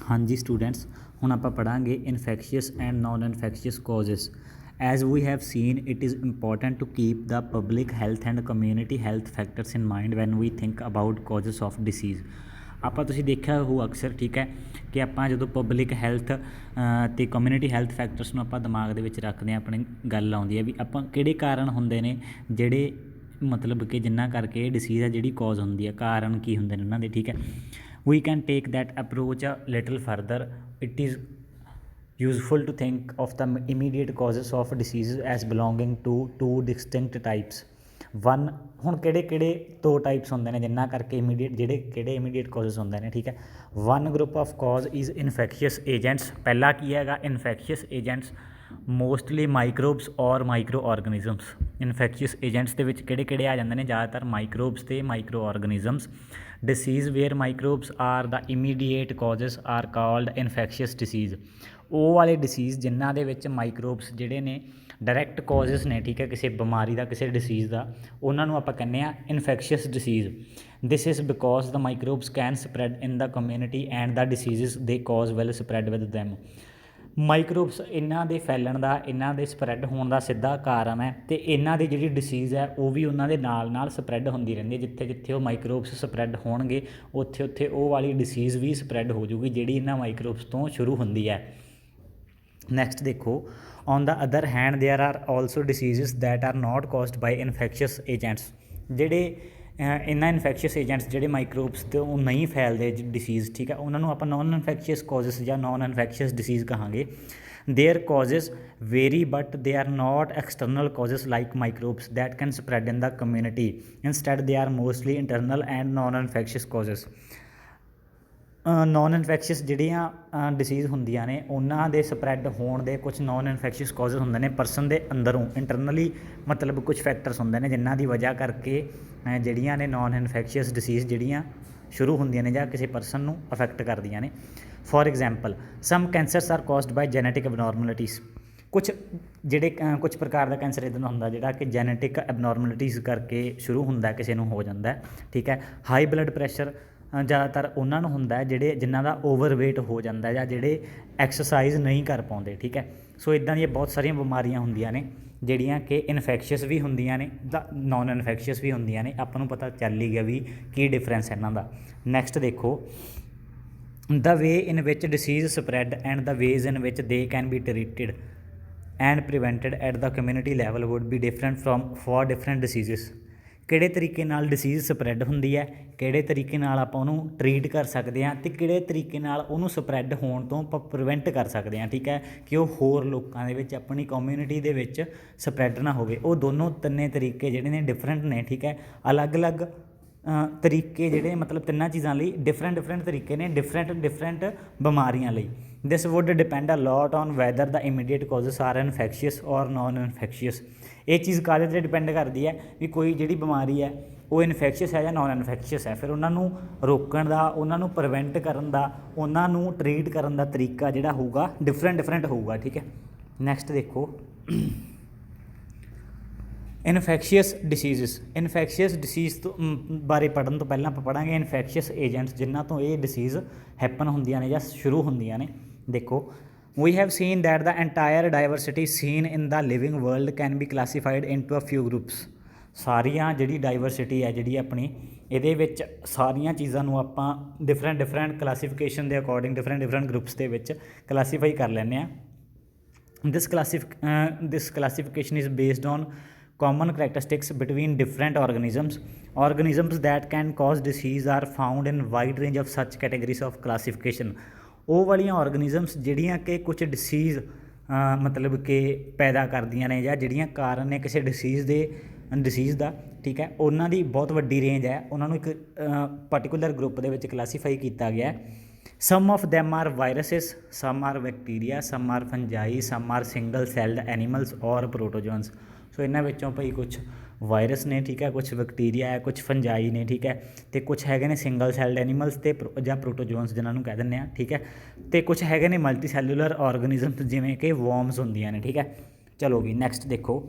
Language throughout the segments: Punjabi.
हाँ जी स्टूडेंट्स, ਹੁਣ ਆਪਾਂ ਪੜਾਂਗੇ infectious and non infectious causes. As we have seen it is important to keep the public health and community health factors in mind when we think about causes of disease. ਆਪਾਂ ਤੁਸੀਂ ਦੇਖਿਆ ਹੋ ਅਕਸਰ, ਠੀਕ ਹੈ, ਕਿ ਆਪਾਂ ਜਦੋਂ ਪਬਲਿਕ ਹੈਲਥ ਅਤੇ ਕਮਿਊਨਿਟੀ ਹੈਲਥ ਫੈਕਟਰਸ ਨੂੰ ਆਪਾਂ ਦਿਮਾਗ ਦੇ ਵਿੱਚ ਰੱਖਦੇ ਹਾਂ, ਆਪਣੀ ਗੱਲ ਆਉਂਦੀ ਹੈ ਵੀ ਆਪਾਂ ਕਿਹੜੇ ਕਾਰਨ ਹੁੰਦੇ ਨੇ ਜਿਹੜੇ ਮਤਲਬ ਕਿ ਜਿਨ੍ਹਾਂ ਕਰਕੇ ਇਹ ਡਿਸੀਜ਼ ਹੈ ਜਿਹੜੀ ਕਾਜ਼ ਹੁੰਦੀ ਹੈ, ਕਾਰਨ ਕੀ ਹੁੰਦੇ ਨੇ ਉਹਨਾਂ ਦੇ, ਠੀਕ ਹੈ। We can take that approach a little further. It is useful to think of the immediate causes of diseases as belonging to two distinct types. One, ਹੁਣ ਕਿਹੜੇ ਦੋ ਟਾਈਪਸ ਹੁੰਦੇ ਨੇ ਜਿਨ੍ਹਾਂ ਕਰਕੇ ਕਿਹੜੇ ਇਮੀਡੀਏਟ ਕਾजेस ਹੁੰਦੇ ਨੇ, ਠੀਕ ਹੈ। One group of cause is infectious agents. ਪਹਿਲਾ ਕੀ ਹੈਗਾ? Infectious agents, mostly microbes or micro organisms. Infectious agents ਦੇ ਵਿੱਚ ਕਿਹੜੇ ਆ ਜਾਂਦੇ ਨੇ? ਜ਼ਿਆਦਾਤਰ ਮਾਈਕਰੋਬਸ ਅਤੇ micro organisms. Disease where microbes are the immediate causes are called infectious disease. ਉਹ ਵਾਲੇ ਡਿਸੀਜ਼ ਜਿਨ੍ਹਾਂ ਦੇ ਵਿੱਚ ਮਾਈਕਰੋਬਸ ਜਿਹੜੇ ਨੇ ਡਾਇਰੈਕਟ ਕਾजेस ਨੇ, ਠੀਕ ਹੈ, ਕਿਸੇ ਬਿਮਾਰੀ ਦਾ, ਕਿਸੇ ਡਿਸੀਜ਼ ਦਾ, ਉਹਨਾਂ ਨੂੰ ਆਪਾਂ ਕਹਿੰਦੇ ਹਾਂ infectious disease. This is because the microbes can spread in the community and the diseases they cause will spread with them. Microbes ਇਹਨਾਂ ਦੇ ਫੈਲਣ ਦਾ, ਇਹਨਾਂ ਦੇ ਸਪਰੈਡ ਹੋਣ ਦਾ ਸਿੱਧਾ ਕਾਰਨ ਹੈ, ਅਤੇ ਇਹਨਾਂ ਦੀ ਜਿਹੜੀ ਡਿਸੀਜ਼ ਹੈ ਉਹ ਵੀ ਉਹਨਾਂ ਦੇ ਨਾਲ ਸਪਰੈਡ ਹੁੰਦੀ ਰਹਿੰਦੀ ਹੈ। ਜਿੱਥੇ ਜਿੱਥੇ ਉਹ ਮਾਈਕਰੋਬਸ ਸਪਰੈਡ ਹੋਣਗੇ ਉੱਥੇ ਉੱਥੇ ਉਹ ਵਾਲੀ ਡਿਸੀਜ਼ ਵੀ ਸਪਰੈਡ ਹੋ ਜੂਗੀ ਜਿਹੜੀ ਇਹਨਾਂ ਮਾਈਕਰੋਬਸ ਤੋਂ ਸ਼ੁਰੂ ਹੁੰਦੀ ਹੈ। ਨੈਕਸਟ ਦੇਖੋ, on the other hand there are also diseases that are not caused by infectious agents. ਜਿਹੜੇ ਇਹਨਾਂ ਇਨਫੈਕਸ਼ੀਅਸ ਏਜੈਂਟਸ ਜਿਹੜੇ ਮਾਈਕਰੋਬਸ ਤੋਂ ਨਹੀਂ ਫੈਲਦੇ ਡਿਸੀਜ਼, ਠੀਕ ਹੈ, ਉਹਨਾਂ ਨੂੰ ਆਪਾਂ ਨੋਨ ਇਨਫੈਕਸ਼ੀਅਸ ਕਾजेस ਜਾਂ ਨੋਨ ਇਨਫੈਕਸ਼ੀਅਸ ਡਿਸੀਜ਼ ਕਹਾਂਗੇ। Their causes vary but they are not external causes like microbes that can spread in the community. Instead they are mostly internal and non infectious causes. Non infectious ਜਿਹੜੀਆਂ ਡਿਸੀਜ਼ ਹੁੰਦੀਆਂ ਨੇ ਉਹਨਾਂ ਦੇ ਸਪਰੈਡ ਹੋਣ ਦੇ ਕੁਛ ਨੋਨ ਇਨਫੈਕਸ਼ੀਅਸ ਕਾजेस ਹੁੰਦੇ ਨੇ ਪਰਸਨ ਦੇ ਅੰਦਰੋਂ, ਇੰਟਰਨਲੀ, ਮਤਲਬ ਕੁਛ ਫੈਕਟਰਸ ਹੁੰਦੇ ਨੇ ਜਿਨ੍ਹਾਂ ਦੀ ਵਜ੍ਹਾ ਕਰਕੇ ਜਿਹੜੀਆਂ ਨੇ ਨੋਨ ਇਨਫੈਕਸ਼ੀਅਸ ਡਿਸੀਜ਼ ਜਿਹੜੀਆਂ ਸ਼ੁਰੂ ਹੁੰਦੀਆਂ ਨੇ ਜਾਂ ਕਿਸੇ ਪਰਸਨ ਨੂੰ ਅਫੈਕਟ ਕਰਦੀਆਂ ਨੇ। For example, some cancers are caused by genetic abnormalities. ਕੁਛ ਪ੍ਰਕਾਰ ਦਾ ਕੈਂਸਰ ਇੱਦਾਂ ਦਾ ਹੁੰਦਾ ਜਿਹੜਾ ਕਿ ਜੈਨੇਟਿਕ ਐਬਨੋਰਮੈਲਿਟੀਜ਼ ਕਰਕੇ ਸ਼ੁਰੂ ਹੁੰਦਾ, ਕਿਸੇ ਨੂੰ ਹੋ ਜਾਂਦਾ, ਠੀਕ ਹੈ। ਹਾਈ ਬਲੱਡ ਪ੍ਰੈਸ਼ਰ ਜ਼ਿਆਦਾਤਰ ਉਹਨਾਂ ਨੂੰ ਹੁੰਦਾ ਜਿਨ੍ਹਾਂ ਦਾ ਓਵਰਵੇਟ ਹੋ ਜਾਂਦਾ ਜਾਂ ਜਿਹੜੇ ਐਕਸਰਸਾਈਜ਼ ਨਹੀਂ ਕਰ ਪਾਉਂਦੇ, ਠੀਕ ਹੈ। ਸੋ ਇੱਦਾਂ ਦੀਆਂ ਬਹੁਤ ਸਾਰੀਆਂ ਬਿਮਾਰੀਆਂ ਹੁੰਦੀਆਂ ਨੇ ਜਿਹੜੀਆਂ ਕਿ ਇਨਫੈਕਸ਼ੀਅਸ ਵੀ ਹੁੰਦੀਆਂ ਨੇ ਜਾਂ ਨੋਨ ਇਨਫੈਕਸ਼ੀਅਸ ਵੀ ਹੁੰਦੀਆਂ ਨੇ। ਆਪਾਂ ਨੂੰ ਪਤਾ ਚੱਲ ਹੀ ਗਿਆ ਵੀ ਕੀ ਡਿਫਰੈਂਸ ਇਹਨਾਂ ਦਾ। ਨੈਕਸਟ ਦੇਖੋ, the way in which disease spread and the ways in which they can be treated and prevented at the community level would be different for different diseases। ਕਿਹੜੇ ਤਰੀਕੇ ਨਾਲ ਡਿਸੀਜ਼ ਸਪਰੈਡ ਹੁੰਦੀ ਹੈ, ਕਿਹੜੇ ਤਰੀਕੇ ਨਾਲ ਆਪਾਂ ਉਹਨੂੰ ਟਰੀਟ ਕਰ ਸਕਦੇ ਹਾਂ, ਅਤੇ ਕਿਹੜੇ ਤਰੀਕੇ ਨਾਲ ਉਹਨੂੰ ਸਪਰੈਡ ਹੋਣ ਤੋਂ ਆਪਾਂ ਪ੍ਰੀਵੈਂਟ ਕਰ ਸਕਦੇ ਹਾਂ, ਠੀਕ ਹੈ, ਕਿ ਉਹ ਹੋਰ ਲੋਕਾਂ ਦੇ ਵਿੱਚ, ਆਪਣੀ ਕਮਿਊਨਿਟੀ ਦੇ ਵਿੱਚ ਸਪਰੈਡ ਨਾ ਹੋਵੇ। ਉਹ ਦੋਨੋਂ ਤਿੰਨੇ ਤਰੀਕੇ ਜਿਹੜੇ ਨੇ ਡਿਫਰੈਂਟ ਨੇ, ਠੀਕ ਹੈ। ਅਲੱਗ-ਅਲੱਗ ਤਰੀਕੇ ਜਿਹੜੇ ਮਤਲਬ ਤਿੰਨਾਂ ਚੀਜ਼ਾਂ ਲਈ ਡਿਫਰੈਂਟ ਤਰੀਕੇ ਨੇ ਡਿਫਰੈਂਟ ਬਿਮਾਰੀਆਂ ਲਈ। This would depend a lot on whether the immediate causes are infectious or non infectious. ਇਹ ਚੀਜ਼ ਕਾਹਦੇ 'ਤੇ ਡਿਪੈਂਡ ਕਰਦੀ ਹੈ ਵੀ ਕੋਈ ਜਿਹੜੀ ਬਿਮਾਰੀ ਹੈ ਉਹ ਇਨਫੈਕਸ਼ੀਅਸ ਹੈ ਜਾਂ ਨੋਨ ਇਨਫੈਕਸ਼ੀਅਸ ਹੈ। ਫਿਰ ਉਹਨਾਂ ਨੂੰ ਰੋਕਣ ਦਾ, ਉਹਨਾਂ ਨੂੰ ਪ੍ਰੀਵੈਂਟ ਕਰਨ ਦਾ, ਉਹਨਾਂ ਨੂੰ ਟਰੀਟ ਕਰਨ ਦਾ ਤਰੀਕਾ ਜਿਹੜਾ ਹੋਊਗਾ ਡਿਫਰੈਂਟ ਹੋਊਗਾ, ਠੀਕ ਹੈ। ਨੈਕਸਟ ਦੇਖੋ, ਇਨਫੈਕਸ਼ੀਅਸ ਡਿਸੀਜ਼ ਤੋਂ ਬਾਰੇ ਪੜ੍ਹਨ ਤੋਂ ਪਹਿਲਾਂ ਆਪਾਂ ਪੜ੍ਹਾਂਗੇ ਇਨਫੈਕਸ਼ੀਅਸ ਏਜੈਂਟਸ ਜਿਨ੍ਹਾਂ ਤੋਂ ਇਹ ਡਿਸੀਜ਼ ਹੈਪਨ ਹੁੰਦੀਆਂ ਨੇ ਜਾਂ ਸ਼ੁਰੂ ਹੁੰਦੀਆਂ ਨੇ। ਦੇਖੋ, we have seen that the entire diversity seen in the living world can be classified into a few groups. ਸਾਰੀਆਂ ਜਿਹੜੀ ਡਾਇਵਰਸਿਟੀ ਹੈ ਜਿਹੜੀ ਆਪਣੀ, ਇਹਦੇ ਵਿੱਚ ਸਾਰੀਆਂ ਚੀਜ਼ਾਂ ਨੂੰ ਆਪਾਂ ਡਿਫਰੈਂਟ ਕਲਾਸੀਫਿਕੇਸ਼ਨ ਦੇ ਅਕੋਰਡਿੰਗ ਡਿਫਰੈਂਟ ਗਰੁੱਪਸ ਦੇ ਵਿੱਚ ਕਲਾਸੀਫਾਈ ਕਰ ਲੈਂਦੇ ਹਾਂ। This classification is based on common characteristics between different organisms that can cause disease are found in wide range of such categories of classification। ਉਹ ਵਾਲੀਆਂ ਆਰਗੈਨਿਜ਼ਮਸ ਜਿਹੜੀਆਂ ਕਿ ਕੁਛ ਡਿਸੀਜ਼ ਮਤਲਬ ਕਿ ਪੈਦਾ ਕਰਦੀਆਂ ਨੇ ਜਾਂ ਜਿਹੜੀਆਂ ਕਾਰਨ ਨੇ ਕਿਸੇ ਡਿਸੀਜ਼ ਦਾ, ਠੀਕ ਹੈ, ਉਹਨਾਂ ਦੀ ਬਹੁਤ ਵੱਡੀ ਰੇਂਜ ਹੈ। ਉਹਨਾਂ ਨੂੰ ਇੱਕ ਪਰਟੀਕੂਲਰ ਗਰੁੱਪ ਦੇ ਵਿੱਚ ਕਲਾਸੀਫਾਈ ਕੀਤਾ ਗਿਆ ਹੈ। Some of them are viruses, some are bacteria, some are fungi, some are single celled animals or protozoans. ਸੋ ਇਹਨਾਂ ਵਿੱਚੋਂ ਭਾਈ ਕੁਛ ਵਾਇਰਸ ਨੇ, ਠੀਕ ਹੈ, ਕੁਛ ਬੈਕਟੀਰੀਆ ਹੈ, ਕੁਛ ਫੰਜਾਈ ਨੇ, ਠੀਕ ਹੈ, ਅਤੇ ਕੁਛ ਹੈਗੇ ਨੇ ਸਿੰਗਲ ਸੈਲਡ ਐਨੀਮਲਸ ਅਤੇ ਜਾਂ ਪ੍ਰੋਟੋਜੋਨਸ ਜਿਹਨਾਂ ਨੂੰ ਕਹਿ ਦਿੰਦੇ ਹਾਂ, ਠੀਕ ਹੈ, ਅਤੇ ਕੁਛ ਹੈਗੇ ਨੇ ਮਲਟੀ ਸੈਲੂਲਰ ਔਰਗੈਨਿਜ਼ਮਸ ਜਿਵੇਂ ਕਿ ਵੋਰਮਸ ਹੁੰਦੀਆਂ ਨੇ, ਠੀਕ ਹੈ। ਚਲੋ ਵੀ ਨੈਕਸਟ ਦੇਖੋ,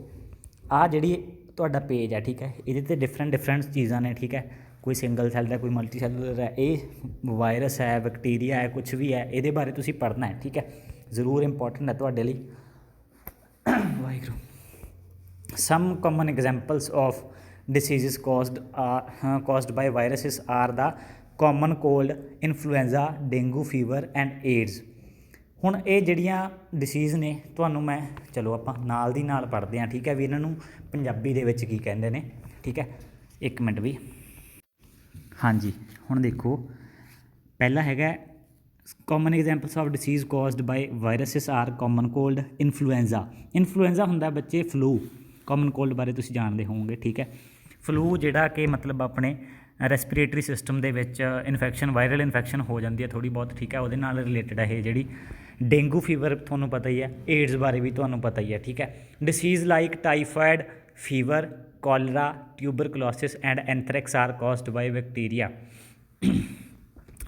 ਆਹ ਜਿਹੜੀ ਤੁਹਾਡਾ ਪੇਜ ਹੈ, ਠੀਕ ਹੈ, ਇਹਦੇ 'ਤੇ ਡਿਫਰੈਂਟ ਚੀਜ਼ਾਂ ਨੇ, ਠੀਕ ਹੈ। कोई सिंगल सैल है, कोई मल्टी सैलुलर है, ये वायरस है, बैक्टीरिया है, कुछ भी है, ये बारे तुसी पढ़ना है, ठीक है, जरूर इंपॉर्टेंट है तुहाडे लई। Waheguru. Some common examples of disease caused by viruses are the common cold, influenza, dengue fever and AIDS. ਹੁਣ ਇਹ ਜਿਹੜੀਆਂ ਡਿਸੀਜ਼ ਨੇ ਤੁਹਾਨੂੰ ਮੈਂ ਚਲੋ ਆਪਾਂ ਨਾਲ ਦੀ ਨਾਲ ਪੜ੍ਹਦੇ ਹਾਂ, ਠੀਕ ਹੈ, ਵੀ ਇਹਨਾਂ ਨੂੰ ਪੰਜਾਬੀ ਦੇ ਵਿੱਚ ਕੀ ਕਹਿੰਦੇ ਨੇ, ਠੀਕ ਹੈ, ਇੱਕ ਮਿੰਟ ਵੀ। ਹਾਂਜੀ ਹੁਣ ਦੇਖੋ, ਪਹਿਲਾ ਹੈਗਾ common examples of disease caused by viruses are common cold, influenza. Influenza ਹੁੰਦਾ ਬੱਚੇ ਫਲੂ, ਕਾਮਨ ਕੋਲਡ ਬਾਰੇ ਤੁਸੀਂ ਜਾਣਦੇ ਹੋਵੋਗੇ, ਠੀਕ ਹੈ। ਫਲੂ ਜਿਹੜਾ ਕਿ ਮਤਲਬ ਆਪਣੇ ਰੈਸਪੀਰੇਟਰੀ ਸਿਸਟਮ ਦੇ ਵਿੱਚ ਇਨਫੈਕਸ਼ਨ, ਵਾਇਰਲ ਇਨਫੈਕਸ਼ਨ ਹੋ ਜਾਂਦੀ ਹੈ ਥੋੜ੍ਹੀ ਬਹੁਤ, ਠੀਕ ਹੈ, ਉਹਦੇ ਨਾਲ ਰਿਲੇਟਡ ਹੈ ਇਹ ਜਿਹੜੀ। ਡੇਂਗੂ ਫੀਵਰ ਤੁਹਾਨੂੰ ਪਤਾ ਹੀ ਹੈ, ਏਡਸ ਬਾਰੇ ਵੀ ਤੁਹਾਨੂੰ ਪਤਾ ਹੀ ਹੈ, ਠੀਕ ਹੈ। Disease like typhoid fever, cholera, tuberculosis and anthrax are caused by bacteria.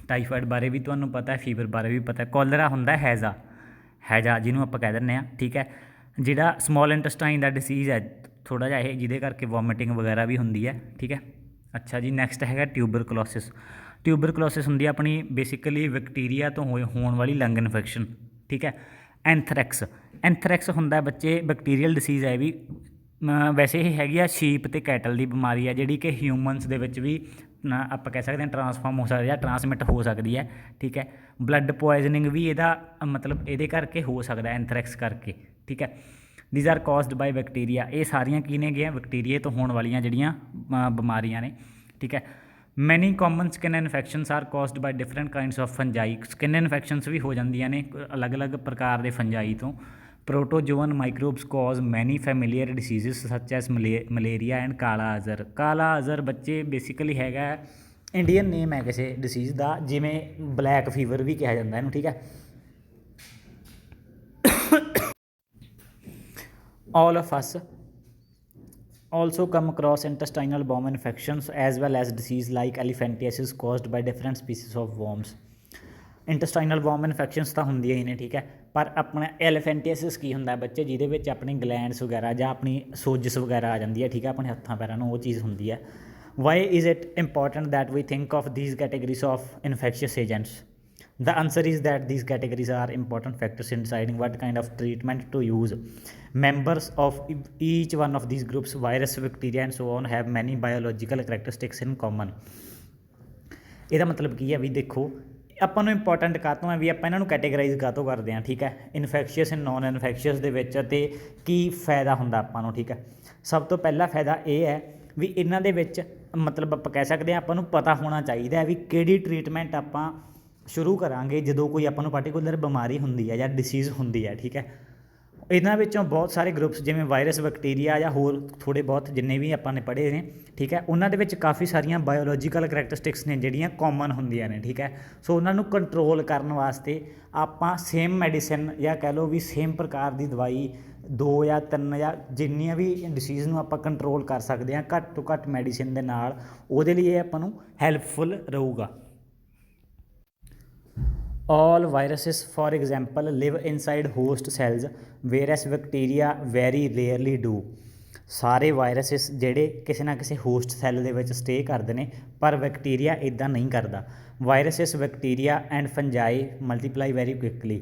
Typhoid ਬਾਰੇ ਵੀ ਤੁਹਾਨੂੰ ਪਤਾ ਹੈ, ਫੀਵਰ ਬਾਰੇ ਵੀ ਪਤਾ ਹੈ। ਕੋਲਰਾ ਹੁੰਦਾ ਹੈਜ਼ਾ, ਹੈਜ਼ਾ ਜਿਹਨੂੰ ਆਪਾਂ ਕਹਿ ਦਿੰਦੇ ਹਾਂ, ਠੀਕ ਹੈ। ਜਿਹੜਾ ਸਮੋਲ ਇੰਟਸਟਾਈਨ ਦਾ ਡਿਸੀਜ਼ ਹੈ ਥੋੜ੍ਹਾ ਜਿਹਾ ਇਹ, ਜਿਹਦੇ ਕਰਕੇ ਵੋਮਿਟਿੰਗ ਵਗੈਰਾ ਵੀ ਹੁੰਦੀ ਹੈ, ਠੀਕ ਹੈ। ਅੱਛਾ ਜੀ, ਨੈਕਸਟ ਹੈਗਾ ਟਿਊਬਰਕਲੋਸਿਸ। ਟਿਊਬਰਕਲੋਸਿਸ ਹੁੰਦੀ ਹੈ ਆਪਣੀ ਬੇਸਿਕਲੀ ਬੈਕਟੀਰੀਆ ਤੋਂ ਹੋਣ ਵਾਲੀ ਲੰਗ ਇਨਫੈਕਸ਼ਨ, ਠੀਕ ਹੈ। ਐਂਥਰੈਕਸ, ਐਂਥਰੈਕਸ ਹੁੰਦਾ ਬੱਚੇ ਬੈਕਟੀਰੀਅਲ ਡਿਸੀਜ਼ ਹੈ ਵੀ, ਵੈਸੇ ਇਹ ਹੈਗੀ ਆ ਸ਼ੀਪ ਅਤੇ ਕੈਟਲ ਦੀ ਬਿਮਾਰੀ ਹੈ, ਜਿਹੜੀ ਕਿ ਹਿਊਮਨਸ ਦੇ ਵਿੱਚ ਵੀ ਆਪਾਂ ਕਹਿ ਸਕਦੇ ਹਾਂ ਟਰਾਂਸਫਾਰਮ ਹੋ ਸਕਦੀ ਹੈ, ਟਰਾਂਸਮਿਟ ਹੋ ਸਕਦੀ ਹੈ, ਠੀਕ ਹੈ। ਬਲੱਡ ਪੋਇਜ਼ਨਿੰਗ ਵੀ ਇਹਦਾ ਮਤਲਬ ਇਹਦੇ ਕਰਕੇ ਹੋ ਸਕਦਾ, ਐਂਥਰੈਕਸ ਕਰਕੇ, ਠੀਕ ਹੈ। These are caused by bacteria. ਇਹ ਸਾਰੀਆਂ ਕੀ ਨੇ ਗੀਆਂ, ਬੈਕਟੀਰੀਆ ਤੋਂ ਹੋਣ ਵਾਲੀਆਂ ਜਿਹੜੀਆਂ ਬਿਮਾਰੀਆਂ ਨੇ, ਠੀਕ ਹੈ। Many common skin infections are caused by different kinds of fungi. Skin infections ਵੀ ਹੋ ਜਾਂਦੀਆਂ ਨੇ ਅਲੱਗ-ਅਲੱਗ ਪ੍ਰਕਾਰ ਦੇ ਫੰਜਾਈ ਤੋਂ। ਪ੍ਰੋਟੋਜੋਅਨ ਮਾਈਕਰੋਬਸ ਕਾਜ਼ ਮੈਨੀ ਫੈਮਿਲੀਅਰ ਡਿਸੀਜ਼ਸ ਸੱਚ ਐਸ ਮਲੇਰੀਆ ਐਂਡ ਕਾਲਾ ਅਜ਼ਰ। ਕਾਲਾ ਅਜ਼ਰ ਬੱਚੇ ਬੇਸਿਕਲੀ ਹੈਗਾ ਇੰਡੀਅਨ ਨੇਮ ਹੈ ਕਿਸੇ ਡਿਸੀਜ਼ ਦਾ, ਜਿਵੇਂ ਬਲੈਕ ਫੀਵਰ ਵੀ ਕਿਹਾ ਜਾਂਦਾ ਇਹਨੂੰ, ਠੀਕ ਹੈ। all of us also come across intestinal worm infections as well as disease like elephantiasis caused by different species of worms। Intestinal worm infections ਤਾਂ ਹੁੰਦੀਆਂ ਹੀ ਨੇ, ਠੀਕ ਹੈ, ਪਰ ਆਪਣਾ ਐਲੀਫੈਂਟੀਆਸਿਸ ਕੀ ਹੁੰਦਾ ਬੱਚੇ, ਜਿਹਦੇ ਵਿੱਚ ਆਪਣੀ ਗਲੈਂਡਸ ਵਗੈਰਾ ਜਾਂ ਆਪਣੀ ਸੋਜਸ ਵਗੈਰਾ ਆ ਜਾਂਦੀ ਹੈ, ਠੀਕ ਹੈ, ਆਪਣੇ ਹੱਥਾਂ ਪੈਰਾਂ ਨੂੰ ਉਹ ਚੀਜ਼ ਹੁੰਦੀ ਹੈ। Why is it important that we think of these categories of infectious agents? The answer is that these categories are important factors in deciding what kind of treatment to use. Members of each one of these groups, virus, bacteria and so on, have many biological characteristics in common। ਇਹਦਾ ਮਤਲਬ ਕੀ ਹੈ ਵੀ ਦੇਖੋ, ਆਪਾਂ ਨੂੰ ਇੰਪੋਰਟੈਂਟ ਕਾਹਤੋਂ ਹੈ ਵੀ ਆਪਾਂ ਇਹਨਾਂ ਨੂੰ ਕੈਟੇਗਰਾਈਜ਼ ਕਾਹਤੋਂ ਕਰਦੇ ਹਾਂ, ਠੀਕ ਹੈ, ਇਨਫੈਕਸ਼ੀਅਸ ਐਂਡ ਨੋਨ ਇਨਫੈਕਸ਼ੀਅਸ ਦੇ ਵਿੱਚ, ਅਤੇ ਕੀ ਫਾਇਦਾ ਹੁੰਦਾ ਆਪਾਂ ਨੂੰ, ਠੀਕ ਹੈ। ਸਭ ਤੋਂ ਪਹਿਲਾ ਫਾਇਦਾ ਇਹ ਹੈ ਵੀ ਇਹਨਾਂ ਦੇ ਵਿੱਚ ਮਤਲਬ ਆਪਾਂ ਕਹਿ ਸਕਦੇ ਹਾਂ ਆਪਾਂ ਨੂੰ ਪਤਾ ਹੋਣਾ ਚਾਹੀਦਾ ਹੈ ਵੀ ਕਿਹੜੀ ਟਰੀਟਮੈਂਟ ਆਪਾਂ ਸ਼ੁਰੂ ਕਰਾਂਗੇ ਜਦੋਂ ਕੋਈ ਆਪਾਂ ਨੂੰ ਪਾਰਟੀਕੂਲਰ ਬਿਮਾਰੀ ਹੁੰਦੀ ਹੈ ਜਾਂ ਡਿਸੀਜ਼ ਹੁੰਦੀ ਹੈ, ਠੀਕ ਹੈ। ਇਹਨਾਂ ਵਿੱਚੋਂ ਬਹੁਤ ਸਾਰੇ ਗਰੁੱਪਸ ਜਿਵੇਂ ਵਾਇਰਸ, ਬੈਕਟੀਰੀਆ ਜਾਂ ਹੋਰ ਥੋੜ੍ਹੇ ਬਹੁਤ ਜਿੰਨੇ ਵੀ ਆਪਾਂ ਨੇ ਪੜ੍ਹੇ ਨੇ, ਠੀਕ ਹੈ, ਉਹਨਾਂ ਦੇ ਵਿੱਚ ਕਾਫੀ ਸਾਰੀਆਂ ਬਾਇਓਲੋਜੀਕਲ ਕਰੈਕਟਰਿਸਟਿਕਸ ਨੇ ਜਿਹੜੀਆਂ ਕਾਮਨ ਹੁੰਦੀਆਂ ਨੇ, ਠੀਕ ਹੈ। ਸੋ ਉਹਨਾਂ ਨੂੰ ਕੰਟਰੋਲ ਕਰਨ ਵਾਸਤੇ ਆਪਾਂ ਸੇਮ ਮੈਡੀਸਿਨ ਜਾਂ ਕਹਿ ਲਓ ਵੀ ਸੇਮ ਪ੍ਰਕਾਰ ਦੀ ਦਵਾਈ 2 ਜਾਂ 3 ਜਾਂ ਜਿੰਨੀਆਂ ਵੀ ਡਿਸੀਜ਼ ਨੂੰ ਆਪਾਂ ਕੰਟਰੋਲ ਕਰ ਸਕਦੇ ਹਾਂ ਘੱਟ ਤੋਂ ਘੱਟ ਮੈਡੀਸਿਨ ਦੇ ਨਾਲ, ਉਹਦੇ ਲਈ ਇਹ ਆਪਾਂ ਨੂੰ ਹੈਲਪਫੁਲ ਰਹੂਗਾ। All viruses, for example, live inside host cells, whereas bacteria very rarely do। ਸਾਰੇ ਵਾਇਰਸਿਸ ਜਿਹੜੇ ਕਿਸੇ ਨਾ ਕਿਸੇ ਹੋਸਟ ਸੈੱਲ ਦੇ ਵਿੱਚ ਸਟੇ ਕਰਦੇ ਨੇ, ਪਰ ਬੈਕਟੀਰੀਆ ਇੱਦਾਂ ਨਹੀਂ ਕਰਦਾ। Viruses, bacteria and fungi multiply very quickly.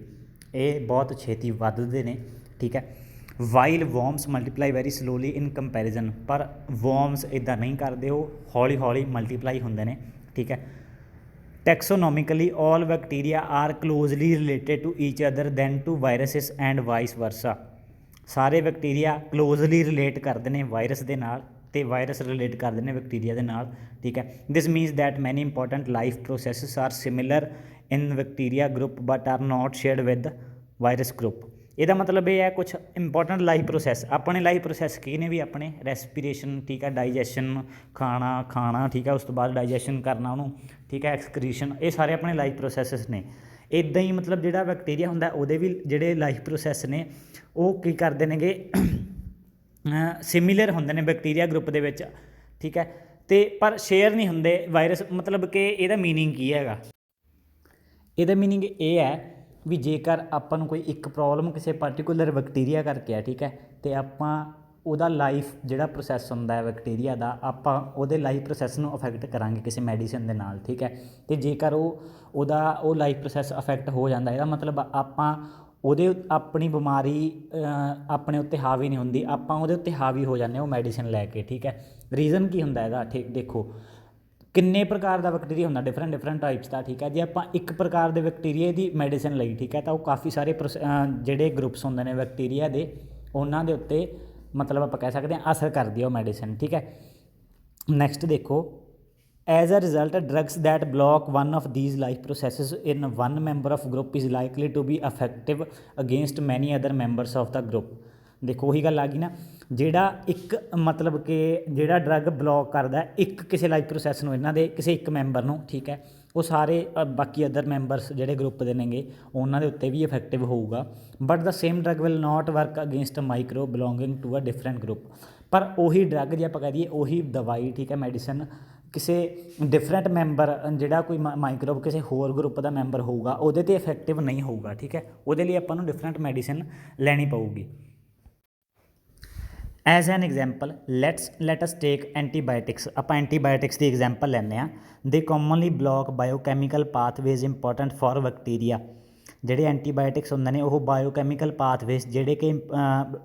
ਇਹ ਬਹੁਤ ਛੇਤੀ ਵੱਧਦੇ ਨੇ, ਠੀਕ ਹੈ। While worms multiply very slowly in comparison. ਪਰ ਵੋਮਸ ਇੱਦਾਂ ਨਹੀਂ ਕਰਦੇ, ਉਹ ਹੌਲੀ ਹੌਲੀ ਮਲਟੀਪਲਾਈ ਹੁੰਦੇ ਨੇ, ਠੀਕ ਹੈ। Taxonomically, all bacteria are closely related to each other than to viruses and vice versa। ਸਾਰੇ ਬੈਕਟੀਰੀਆ ਕਲੋਜ਼ਲੀ ਰਿਲੇਟ ਕਰਦੇ ਨੇ ਵਾਇਰਸ ਦੇ ਨਾਲ, ਅਤੇ ਵਾਇਰਸ ਰਿਲੇਟ ਕਰਦੇ ਨੇ ਬੈਕਟੀਰੀਆ ਦੇ ਨਾਲ, ਠੀਕ ਹੈ। This means that many important life processes are similar in bacteria group but are not shared with virus group. ਇਹਦਾ ਮਤਲਬ ਇਹ ਹੈ ਕੁਛ ਇੰਪੋਰਟੈਂਟ ਲਾਈਫ ਪ੍ਰੋਸੈਸ, ਆਪਣੇ ਲਾਈਫ ਪ੍ਰੋਸੈਸ ਕੀ ਨੇ ਵੀ ਆਪਣੇ ਰੈਸਪੀਰੇਸ਼ਨ, ਠੀਕ ਹੈ, ਡਾਈਜੈਸ਼ਨ, ਖਾਣਾ, ਠੀਕ ਹੈ, ਉਸ ਤੋਂ ਬਾਅਦ ਡਾਈਜੈਸ਼ਨ ਕਰਨਾ ਉਹਨੂੰ, ਠੀਕ ਹੈ, ਐਕਸਕ੍ਰੀਸ਼ਨ, ਇਹ ਸਾਰੇ ਆਪਣੇ ਲਾਈਫ ਪ੍ਰੋਸੈਸਿਸ ਨੇ। ਇੱਦਾਂ ਹੀ ਮਤਲਬ ਜਿਹੜਾ ਬੈਕਟੀਰੀਆ ਹੁੰਦਾ ਉਹਦੇ ਵੀ ਜਿਹੜੇ ਲਾਈਫ ਪ੍ਰੋਸੈਸ ਨੇ ਉਹ ਕੀ ਕਰਦੇ ਨੇਗੇ, ਸਿਮੀਲਰ ਹੁੰਦੇ ਨੇ ਬੈਕਟੀਰੀਆ ਗਰੁੱਪ ਦੇ ਵਿੱਚ, ਠੀਕ ਹੈ, ਅਤੇ ਪਰ ਸ਼ੇਅਰ ਨਹੀਂ ਹੁੰਦੇ ਵਾਇਰਸ। ਮਤਲਬ ਕਿ ਇਹਦਾ ਮੀਨਿੰਗ ਕੀ ਹੈਗਾ? ਇਹਦਾ ਮੀਨਿੰਗ ਇਹ ਹੈ ਵੀ ਜੇਕਰ ਆਪਾਂ ਨੂੰ ਕੋਈ ਇੱਕ ਪ੍ਰੋਬਲਮ ਕਿਸੇ ਪਾਰਟੀਕੂਲਰ ਬੈਕਟੀਰੀਆ ਕਰਕੇ ਆ, ਠੀਕ ਹੈ, ਅਤੇ ਆਪਾਂ ਉਹਦਾ ਲਾਈਫ ਜਿਹੜਾ ਪ੍ਰੋਸੈਸ ਹੁੰਦਾ ਹੈ ਬੈਕਟੀਰੀਆ ਦਾ, ਆਪਾਂ ਉਹਦੇ ਲਾਈਫ ਪ੍ਰੋਸੈਸ ਨੂੰ ਅਫੈਕਟ ਕਰਾਂਗੇ ਕਿਸੇ ਮੈਡੀਸਨ ਦੇ ਨਾਲ, ਠੀਕ ਹੈ। ਅਤੇ ਜੇਕਰ ਉਹ ਲਾਈਫ ਪ੍ਰੋਸੈਸ ਅਫੈਕਟ ਹੋ ਜਾਂਦਾ, ਇਹਦਾ ਮਤਲਬ ਆਪਾਂ ਆਪਣੀ ਬਿਮਾਰੀ ਆਪਣੇ ਉੱਤੇ ਹਾਵੀ ਨਹੀਂ ਹੁੰਦੀ, ਆਪਾਂ ਉਹਦੇ ਉੱਤੇ ਹਾਵੀ ਹੋ ਜਾਂਦੇ ਉਹ ਮੈਡੀਸਨ ਲੈ ਕੇ, ਠੀਕ ਹੈ। ਰੀਜ਼ਨ ਕੀ ਹੁੰਦਾ ਇਹਦਾ, ਦੇਖੋ ਕਿੰਨੇ ਪ੍ਰਕਾਰ ਦਾ ਬੈਕਟੀਰੀਆ ਹੁੰਦਾ, ਡਿਫਰੈਂਟ ਟਾਈਪਸ ਦਾ, ਠੀਕ ਹੈ। ਜੇ ਆਪਾਂ ਇੱਕ ਪ੍ਰਕਾਰ ਦੇ ਬੈਕਟੀਰੀਆ ਦੀ ਮੈਡੀਸਨ ਲਈ, ਠੀਕ ਹੈ, ਤਾਂ ਉਹ ਕਾਫੀ ਸਾਰੇ ਜਿਹੜੇ ਗਰੁੱਪਸ ਹੁੰਦੇ ਨੇ ਬੈਕਟੀਰੀਆ ਦੇ, ਉਹਨਾਂ ਦੇ ਉੱਤੇ ਮਤਲਬ ਆਪਾਂ ਕਹਿ ਸਕਦੇ ਹਾਂ ਅਸਰ ਕਰਦੀ ਹੈ ਉਹ ਮੈਡੀਸਨ, ਠੀਕ ਹੈ। ਨੈਕਸਟ ਦੇਖੋ, as a result drugs that block one of these life processes in one member of group is likely to be effective against many other members of the group. ਦੇਖੋ ਉਹੀ ਗੱਲ ਆ ਗਈ ਨਾ, ਜਿਹੜਾ ਇੱਕ ਮਤਲਬ ਕਿ ਜਿਹੜਾ ਡਰੱਗ ਬਲੋਕ ਕਰਦਾ ਇੱਕ ਕਿਸੇ ਲਾਈਫ ਪ੍ਰੋਸੈਸ ਨੂੰ, ਇਹਨਾਂ ਦੇ ਕਿਸੇ ਇੱਕ ਮੈਂਬਰ ਨੂੰ, ਠੀਕ ਹੈ, ਉਹ ਸਾਰੇ ਬਾਕੀ ਅਦਰ ਮੈਂਬਰਸ ਜਿਹੜੇ ਗਰੁੱਪ ਦੇ ਨੇਗੇ ਉਹਨਾਂ ਦੇ ਉੱਤੇ ਵੀ ਇਫੈਕਟਿਵ ਹੋਊਗਾ। But the same drug will not work against micro belonging to a different group. ਪਰ ਉਹੀ ਡਰੱਗ ਜੇ ਆਪਾਂ ਕਹਿ ਦਈਏ, ਉਹੀ ਦਵਾਈ, ਠੀਕ ਹੈ, ਮੈਡੀਸਨ ਕਿਸੇ ਡਿਫਰੈਂਟ ਮੈਂਬਰ, ਜਿਹੜਾ ਕੋਈ ਮਾਈਕਰੋਬ ਕਿਸੇ ਹੋਰ ਗਰੁੱਪ ਦਾ ਮੈਂਬਰ ਹੋਊਗਾ, ਉਹਦੇ 'ਤੇ ਇਫੈਕਟਿਵ ਨਹੀਂ ਹੋਊਗਾ, ਠੀਕ ਹੈ। ਉਹਦੇ ਲਈ ਆਪਾਂ ਨੂੰ ਡਿਫਰੈਂਟ ਮੈਡੀਸਨ ਲੈਣੀ ਪਊਗੀ। As an example let us take antibiotics. ਆਪਾਂ ਐਂਟੀਬਾਇਓਟਿਕਸ ਦੀ ਐਗਜ਼ਾਮਪਲ ਲੈਂਦੇ ਹਾਂ। They commonly block biochemical pathways important for bacteria. ਜਿਹੜੇ ਐਂਟੀਬਾਇਓਟਿਕਸ ਹੁੰਦੇ ਨੇ ਉਹ ਬਾਇਓਕੈਮੀਕਲ ਪਾਥਵੇਜ਼ ਜਿਹੜੇ ਕਿ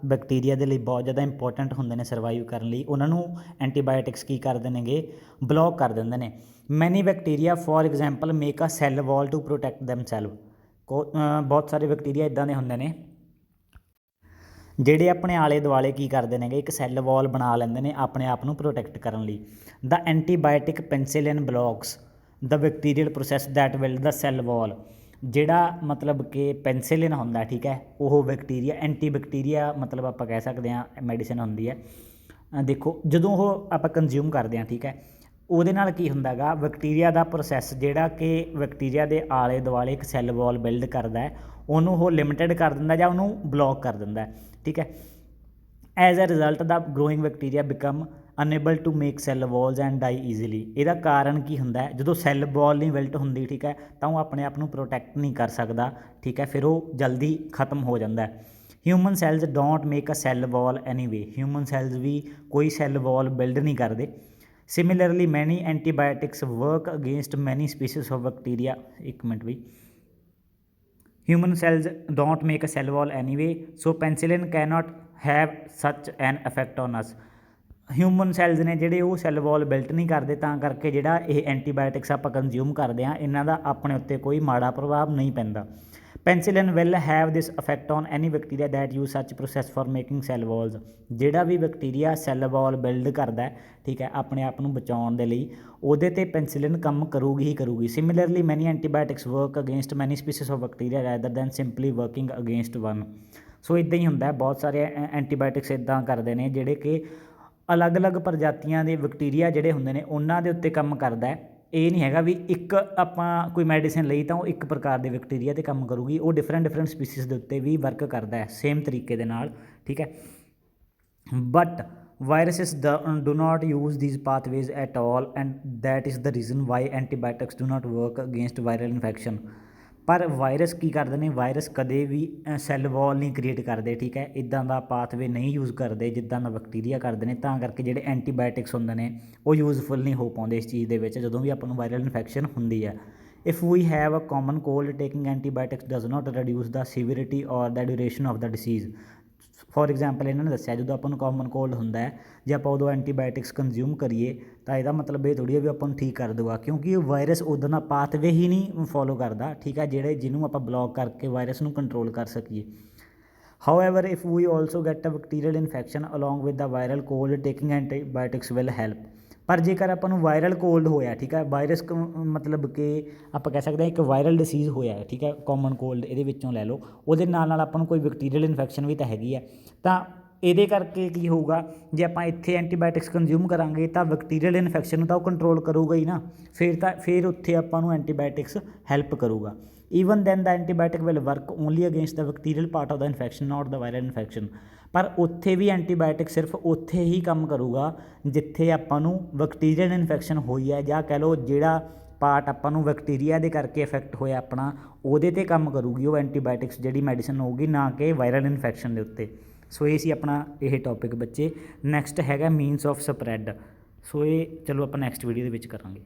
ਬੈਕਟੀਰੀਆ ਦੇ ਲਈ ਬਹੁਤ ਜ਼ਿਆਦਾ ਇੰਪੋਰਟੈਂਟ ਹੁੰਦੇ ਨੇ ਸਰਵਾਈਵ ਕਰਨ ਲਈ, ਉਹਨਾਂ ਨੂੰ ਐਂਟੀਬਾਇਓਟਿਕਸ ਕੀ ਕਰਦੇ ਨੇਗੇ, ਬਲੋਕ ਕਰ ਦਿੰਦੇ ਨੇ। Many bacteria for example make a cell wall to protect themselves. ਬਹੁਤ ਸਾਰੇ ਬੈਕਟੀਰੀਆ ਇੱਦਾਂ ਦੇ ਹੁੰਦੇ ਨੇ ਜਿਹੜੇ ਆਪਣੇ ਆਲੇ ਦੁਆਲੇ ਕੀ ਕਰਦੇ ਨੇਗੇ, ਇੱਕ ਸੈੱਲ ਵਾਲ ਬਣਾ ਲੈਂਦੇ ਨੇ ਆਪਣੇ ਆਪ ਨੂੰ ਪ੍ਰੋਟੈਕਟ ਕਰਨ ਲਈ। The antibiotic penicillin blocks the bacterial process that build the cell wall. ਜਿਹੜਾ ਮਤਲਬ ਕਿ ਪੈਨਸਿਲਿਨ ਹੁੰਦਾ, ਠੀਕ ਹੈ, ਉਹ ਬੈਕਟੀਰੀਆ ਐਂਟੀ ਬੈਕਟੀਰੀਆ ਮਤਲਬ ਆਪਾਂ ਕਹਿ ਸਕਦੇ ਹਾਂ ਮੈਡੀਸਨ ਹੁੰਦੀ ਹੈ। ਦੇਖੋ ਜਦੋਂ ਉਹ ਆਪਾਂ ਕੰਜ਼ਿਊਮ ਕਰਦੇ ਹਾਂ, ਠੀਕ ਹੈ, ਉਹਦੇ ਨਾਲ ਕੀ ਹੁੰਦਾ ਗਾ, ਬੈਕਟੀਰੀਆ ਦਾ ਪ੍ਰੋਸੈਸ ਜਿਹੜਾ ਕਿ ਬੈਕਟੀਰੀਆ ਦੇ ਆਲੇ ਦੁਆਲੇ ਇੱਕ ਸੈੱਲ ਵਾਲ ਬਿਲਡ ਕਰਦਾ ਹੈ, ਉਹਨੂੰ ਉਹ ਲਿਮਿਟਡ ਕਰ ਦਿੰਦਾ ਜਾਂ ਉਹਨੂੰ ਬਲੋਕ ਕਰ ਦਿੰਦਾ, ਠੀਕ ਹੈ। As a result the growing bacteria become unable to make cell walls and die easily. ਇਹਦਾ ਕਾਰਨ ਕੀ ਹੁੰਦਾ ਹੈ, ਜਦੋਂ ਸੈੱਲ ਵਾਲ ਨਹੀਂ ਬਿਲਟ ਹੁੰਦੀ, ਠੀਕ ਹੈ, ਤਾਂ ਉਹ ਆਪਣੇ ਆਪ ਨੂੰ ਪ੍ਰੋਟੈਕਟ ਨਹੀਂ ਕਰ ਸਕਦਾ, ਠੀਕ ਹੈ, ਫਿਰ ਉਹ ਜਲਦੀ ਖਤਮ ਹੋ ਜਾਂਦਾ ਹੈ। Human cells don't make a cell wall anyway. Human cells ਵੀ ਕੋਈ ਸੈੱਲ ਵਾਲ ਬਿਲਡ ਨਹੀਂ ਕਰਦੇ। Similarly many antibiotics work against many species of bacteria. ਇੱਕ ਮਿੰਟ ਵੀ, human cells don't make a cell wall anyway, so penicillin cannot have such an effect on us. Human cells ਨੇ ਜਿਹੜੇ ਉਹ ਸੈੱਲ ਵਾਲ ਬਿਲਟ ਨਹੀਂ ਕਰਦੇ, ਤਾਂ ਕਰਕੇ ਜਿਹੜਾ ਇਹ ਐਂਟੀਬਾਇਓਟਿਕਸ ਆਪਾਂ ਕੰਜ਼ਿਊਮ ਕਰਦੇ ਹਾਂ, ਇਹਨਾਂ ਦਾ ਆਪਣੇ ਉੱਤੇ ਕੋਈ ਮਾੜਾ ਪ੍ਰਭਾਵ ਨਹੀਂ ਪੈਂਦਾ। Penicillin will have this effect on any bacteria that use such process for making cell walls. ਜਿਹੜਾ ਵੀ ਬੈਕਟੀਰੀਆ ਸੈੱਲ ਵਾਲ ਬਿਲਡ ਕਰਦਾ, ਠੀਕ ਹੈ, ਆਪਣੇ ਆਪ ਨੂੰ ਬਚਾਉਣ ਦੇ ਲਈ, ਉਹਦੇ 'ਤੇ ਪੈਨਸਿਲਿਨ ਕੰਮ ਕਰੂਗੀ ਹੀ ਕਰੂਗੀ। Similarly many antibiotics work against many species of bacteria rather than simply working against one. So ਇੱਦਾਂ ਹੀ ਹੁੰਦਾ, ਬਹੁਤ ਸਾਰੇ ਐਂਟੀਬਾਇਓਟਿਕਸ ਇੱਦਾਂ ਕਰਦੇ ਨੇ ਜਿਹੜੇ ਕਿ ਅਲੱਗ-ਅਲੱਗ ਪ੍ਰਜਾਤੀਆਂ ਦੇ ਬੈਕਟੀਰੀਆ ਜਿਹੜੇ ਹੁੰਦੇ ਨੇ ਉਹਨਾਂ ਦੇ ਉੱਤੇ ਕੰਮ ਕਰਦਾ। ਇਹ ਨਹੀਂ ਹੈਗਾ ਵੀ ਇੱਕ ਆਪਾਂ ਕੋਈ ਮੈਡੀਸਿਨ ਲਈ ਤਾਂ ਉਹ ਇੱਕ ਪ੍ਰਕਾਰ ਦੇ ਬੈਕਟੀਰੀਆ 'ਤੇ ਕੰਮ ਕਰੂਗੀ, ਉਹ ਡਿਫਰੈਂਟ ਸਪੀਸੀਜ਼ ਦੇ ਉੱਤੇ ਵੀ ਵਰਕ ਕਰਦਾ ਹੈ ਸੇਮ ਤਰੀਕੇ ਦੇ ਨਾਲ, ਠੀਕ ਹੈ। But viruses do not use these pathways at all and that is the reason why antibiotics do not work against viral infection। ਪਰ ਵਾਇਰਸ ਕੀ ਕਰਦੇ ਨੇ, ਵਾਇਰਸ ਕਦੇ ਵੀ ਸੈੱਲ ਵਾਲ ਨਹੀਂ ਕ੍ਰੀਏਟ ਕਰਦੇ, ਠੀਕ ਹੈ, ਇੱਦਾਂ ਦਾ ਪਾਥਵੇ ਨਹੀਂ ਯੂਜ਼ ਕਰਦੇ ਜਿੱਦਾਂ ਦਾ ਬੈਕਟੀਰੀਆ ਕਰਦੇ ਨੇ। ਤਾਂ ਕਰਕੇ ਜਿਹੜੇ ਐਂਟੀਬਾਇਓਟਿਕਸ ਹੁੰਦੇ ਨੇ ਉਹ ਯੂਜ਼ਫੁਲ ਨਹੀਂ ਹੋ ਪਾਉਂਦੇ ਇਸ ਚੀਜ਼ ਦੇ ਵਿੱਚ ਜਦੋਂ ਵੀ ਆਪਾਂ ਨੂੰ ਵਾਇਰਲ ਇਨਫੈਕਸ਼ਨ ਹੁੰਦੀ ਹੈ। If we have a common cold taking antibiotics does not reduce the severity or the duration of the disease. For example ਇਹਨਾਂ ਨੇ ਦੱਸਿਆ ਜਦੋਂ ਆਪਾਂ ਨੂੰ ਕਾਮਨ ਕੋਲਡ ਹੁੰਦਾ ਹੈ, ਜੇ ਆਪਾਂ ਉਦੋਂ ਐਂਟੀਬਾਇਓਟਿਕਸ ਕੰਜ਼ਿਊਮ ਕਰੀਏ ਤਾਂ ਇਹਦਾ ਮਤਲਬ ਇਹ ਥੋੜ੍ਹੀ ਹੈ ਵੀ ਆਪਾਂ ਨੂੰ ਠੀਕ ਕਰ ਦੂਗਾ, ਕਿਉਂਕਿ ਵਾਇਰਸ ਉੱਦਾਂ ਦਾ ਪਾਥਵੇ ਹੀ ਨਹੀਂ ਫੋਲੋ ਕਰਦਾ, ਠੀਕ ਹੈ, ਜਿਹਨੂੰ ਆਪਾਂ ਬਲੋਕ ਕਰਕੇ ਵਾਇਰਸ ਨੂੰ ਕੰਟਰੋਲ ਕਰ ਸਕੀਏ। However if we also get a bacterial infection along with the viral cold taking antibiotics will help. ਪਰ ਜੇਕਰ ਆਪਾਂ ਨੂੰ ਵਾਇਰਲ ਕੋਲਡ ਹੋਇਆ, ਠੀਕ ਹੈ, ਵਾਇਰਸ ਮਤਲਬ ਕਿ ਆਪਾਂ ਕਹਿ ਸਕਦੇ ਹਾਂ ਇੱਕ ਵਾਇਰਲ ਡਿਸੀਜ਼ ਹੋਇਆ, ਠੀਕ ਹੈ, ਕਾਮਨ ਕੋਲਡ ਇਹਦੇ ਵਿੱਚੋਂ ਲੈ ਲਓ, ਉਹਦੇ ਨਾਲ ਆਪਾਂ ਨੂੰ ਕੋਈ ਬੈਕਟੀਰੀਅਲ ਇਨਫੈਕਸ਼ਨ ਵੀ ਤਾਂ ਹੈਗੀ ਹੈ, ਤਾਂ ਇਹਦੇ ਕਰਕੇ ਕੀ ਹੋਊਗਾ, ਜੇ ਆਪਾਂ ਇੱਥੇ ਐਂਟੀਬਾਇਓਟਿਕਸ ਕੰਜ਼ਿਊਮ ਕਰਾਂਗੇ ਤਾਂ ਬੈਕਟੀਰੀਅਲ ਇਨਫੈਕਸ਼ਨ ਨੂੰ ਤਾਂ ਉਹ ਕੰਟਰੋਲ ਕਰੂਗਾ ਹੀ ਨਾ, ਫਿਰ ਉੱਥੇ ਆਪਾਂ ਨੂੰ ਐਂਟੀਬਾਇਓਟਿਕਸ ਹੈਲਪ ਕਰੂਗਾ। Even then the antibiotic will work only against the bacterial part of the infection not the viral infection. ਪਰ ਉੱਥੇ ਵੀ ਐਂਟੀਬਾਇਓਟਿਕ ਸਿਰਫ ਉੱਥੇ ਹੀ ਕੰਮ ਕਰੂਗਾ ਜਿੱਥੇ ਆਪਾਂ ਨੂੰ ਬੈਕਟੀਰੀਅਲ ਇਨਫੈਕਸ਼ਨ ਹੋਈ ਹੈ, ਜਾਂ ਕਹਿ ਲਓ ਜਿਹੜਾ ਪਾਰਟ ਆਪਾਂ ਨੂੰ ਬੈਕਟੀਰੀਆ ਦੇ ਕਰਕੇ ਇਫੈਕਟ ਹੋਇਆ ਆਪਣਾ, ਉਹਦੇ 'ਤੇ ਕੰਮ ਕਰੂਗੀ ਉਹ ਐਂਟੀਬਾਇਓਟਿਕਸ ਜਿਹੜੀ ਮੈਡੀਸਨ ਹੋਊਗੀ, ਨਾ ਕਿ ਵਾਇਰਲ ਇਨਫੈਕਸ਼ਨ ਦੇ ਉੱਤੇ। ਸੋ ਇਹ ਸੀ ਆਪਣਾ ਇਹ ਟੌਪਿਕ ਬੱਚੇ। ਨੈਕਸਟ ਹੈਗਾ ਮੀਨਸ ਆਫ ਸਪਰੈਡ। ਸੋ ਇਹ ਚਲੋ ਆਪਾਂ ਨੈਕਸਟ ਵੀਡੀਓ ਦੇ ਵਿੱਚ ਕਰਾਂਗੇ।